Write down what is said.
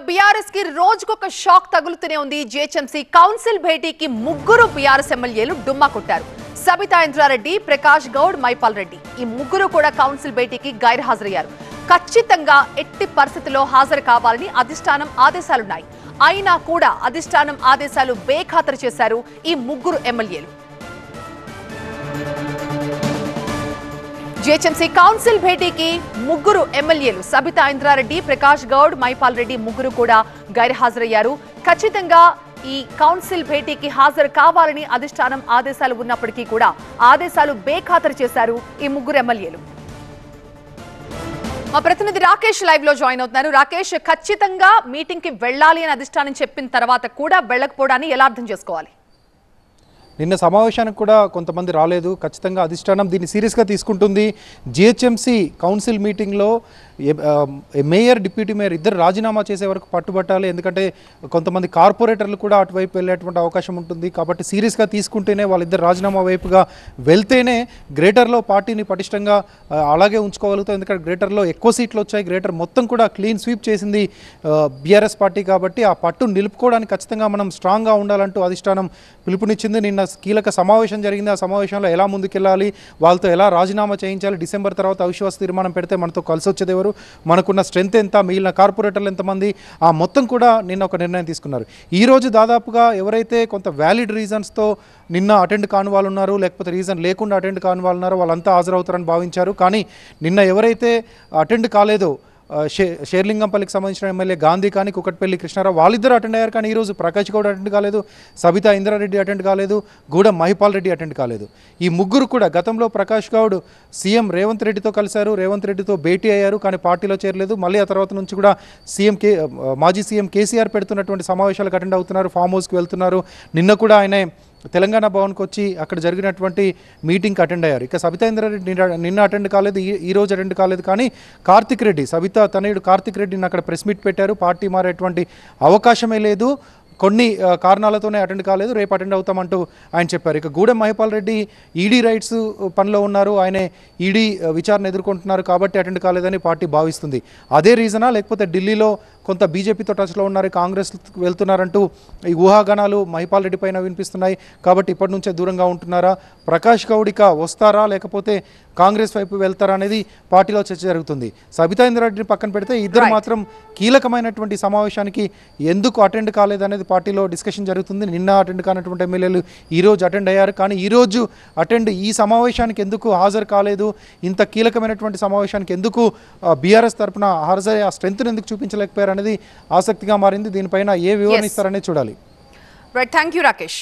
BRS కి రోజుకొక shock తగులుతూనే ఉంది. జీహెచ్ఎంసీ కౌన్సిల్ భేటీకి ముగ్గురు బీఆర్ఎస్ ఎమ్మెల్యేలు డుమ్మా కొట్టారు. సబితా ఇంద్రారెడ్డి, ప్రకాష్ గౌడ్, మైపాల్ రెడ్డి ఈ ముగ్గురు కూడా కౌన్సిల్ భేటీకి గైర్హాజరయ్యారు. ఖచ్చితంగా ఎట్టి పరిస్థితుల్లో హాజరు కావాలని అధిష్టానం ఆదేశాలున్నాయి. అయినా కూడా అధిష్టానం ఆదేశాలు బేఖాతరు చేశారు ఈ ముగ్గురు ఎమ్మెల్యేలు. జీహెచ్ఎంసీ కౌన్సిల్ భేటీకి ముగ్గురు ఎమ్మెల్యేలు సబితా ఇంద్రారెడ్డి, ప్రకాష్ గౌడ్, మైపాల్ రెడ్డి ముగ్గురు కూడా గైర్హాజరయ్యారు. ఖచ్చితంగా ఈ కౌన్సిల్ భేటీకి హాజరు కావాలని అధిష్టానం ఆదేశాలు ఉన్నప్పటికీ కూడా ఆదేశాలు బేఖాతరు చేశారు ఈ ముగ్గురు ఎమ్మెల్యేలు. మా ప్రతినిధి రాకేష్ లైవ్ లో జాయిన్ అవుతున్నారు. రాకేష్, ఖచ్చితంగా మీటింగ్ కి వెళ్ళాలి అని అధిష్టానం చెప్పిన తర్వాత కూడా వెళ్ళకపోవడాన్ని ఎలా అర్థం చేసుకోవాలి? నిన్న సమావేశానికి కూడా కొంతమంది రాలేదు. ఖచ్చితంగా అధిష్టానం దీన్ని సీరియస్గా తీసుకుంటుంది. జీహెచ్ఎంసీ కౌన్సిల్ మీటింగ్లో మేయర్, డిప్యూటీ మేయర్ ఇద్దరు రాజీనామా చేసే వరకు పట్టుబట్టాలి. ఎందుకంటే కొంతమంది కార్పొరేటర్లు కూడా అటువైపు వెళ్ళేటువంటి అవకాశం ఉంటుంది. కాబట్టి సీరియస్గా తీసుకుంటేనే వాళ్ళిద్దరు రాజీనామా వైపుగా వెళ్తేనే గ్రేటర్లో పార్టీని పటిష్టంగా అలాగే ఉంచుకోగలుగుతాం. ఎందుకంటే గ్రేటర్లో ఎక్కువ సీట్లు వచ్చాయి. గ్రేటర్ మొత్తం కూడా క్లీన్ స్వీప్ చేసింది బీఆర్ఎస్ పార్టీ. కాబట్టి ఆ పట్టు నిలుపుకోవడానికి ఖచ్చితంగా మనం స్ట్రాంగ్గా ఉండాలంటూ అధిష్టానం పిలుపునిచ్చింది. నిన్న కీలక సమావేశం జరిగింది. ఆ సమావేశంలో ఎలా ముందుకెళ్ళాలి, వాళ్ళతో ఎలా రాజీనామా చేయించాలి, డిసెంబర్ తర్వాత అవిశ్వాస తీర్మానం పెడితే మనతో కలిసి వచ్చేది ఎవరు, మనకున్న స్ట్రెంత్ ఎంత, మిగిలిన కార్పొరేటర్లు ఎంతమంది, ఆ మొత్తం కూడా నిన్న ఒక నిర్ణయం తీసుకున్నారు. ఈరోజు దాదాపుగా ఎవరైతే కొంత వ్యాలిడ్ రీజన్స్తో నిన్న అటెండ్ కాని వాళ్ళు ఉన్నారు, లేకపోతే రీజన్ లేకుండా అటెండ్ కాని వాళ్ళు ఉన్నారో వాళ్ళంతా హాజరవుతారని భావించారు. కానీ నిన్న ఎవరైతే అటెండ్ కాలేదో షేర్లింగంపల్లికి సంబంధించిన ఎమ్మెల్యే గాంధీ కానీ, కుకట్పల్లి కృష్ణారావు వాళ్ళిద్దరు అటెండ్ అయ్యారు. కానీ ఈరోజు ప్రకాష్ గౌడ్ అటెండ్ కాలేదు, సబితా ఇంద్రారెడ్డి అటెండ్ కాలేదు, గూడెం మహిపాల్ రెడ్డి అటెండ్ కాలేదు. ఈ ముగ్గురు కూడా గతంలో ప్రకాష్ గౌడ్ సీఎం రేవంత్ రెడ్డితో కలిశారు, రేవంత్ రెడ్డితో భేటీ అయ్యారు, కానీ పార్టీలో చేరలేదు. మళ్ళీ ఆ తర్వాత నుంచి కూడా మాజీ సీఎం కేసీఆర్ పెడుతున్నటువంటి సమావేశాలకు అటెండ్ అవుతున్నారు, ఫామ్ హౌస్కి వెళ్తున్నారు. నిన్న కూడా ఆయన తెలంగాణ భవన్కి వచ్చి అక్కడ జరిగినటువంటి మీటింగ్కి అటెండ్ అయ్యారు. ఇక సబితా ఇంద్రారెడ్డి నిన్న అటెండ్ కాలేదు, ఈ రోజు అటెండ్ కాలేదు. కానీ కార్తిక్ రెడ్డి, సబితా తనయుడు కార్తిక్ రెడ్డిని అక్కడ ప్రెస్ మీట్ పెట్టారు. పార్టీ మారేటువంటి అవకాశమే లేదు, కొన్ని కారణాలతోనే అటెండ్ కాలేదు, రేపు అటెండ్ అవుతామంటూ ఆయన చెప్పారు. ఇక గూడెం మహిపాల్ రెడ్డి ఈడీ రైట్స్ పనిలో ఉన్నారు, ఆయన ఈడీ విచారణ ఎదుర్కొంటున్నారు కాబట్టి అటెండ్ కాలేదని పార్టీ భావిస్తుంది. అదే రీజనా, లేకపోతే ఢిల్లీలో కొంత బీజేపీతో టచ్లో ఉన్నారు, కాంగ్రెస్ వెళ్తున్నారంటూ ఈ ఊహాగానాలు మహిపాల్ రెడ్డి పైన వినిపిస్తున్నాయి. కాబట్టి ఇప్పటి నుంచే దూరంగా ఉంటున్నారా, ప్రకాష్ గౌడిక వస్తారా, లేకపోతే కాంగ్రెస్ వైపు వెళ్తారా అనేది పార్టీలో చర్చ జరుగుతుంది. సబితా ఇంద్రారెడ్డిని పక్కన పెడితే ఇద్దరు మాత్రం కీలకమైనటువంటి సమావేశానికి ఎందుకు అటెండ్ కాలేదనేది పార్టీలో డిస్కషన్ జరుగుతుంది. నిన్న అటెండ్ కానటువంటి ఎమ్మెల్యేలు ఈరోజు అటెండ్ అయ్యారు. కానీ ఈరోజు ఈ సమావేశానికి ఎందుకు హాజరు కాలేదు, ఇంత కీలకమైనటువంటి సమావేశానికి ఎందుకు బీఆర్ఎస్ తరఫున హాజరయ్యే ఆ స్ట్రెంత్ను ఎందుకు చూపించలేకపోయారు అనేది ఆసక్తిగా మారింది. దీనిపైన ఏ వివరణ ఇస్తారనేది చూడాలి. Right, thank you Rakesh.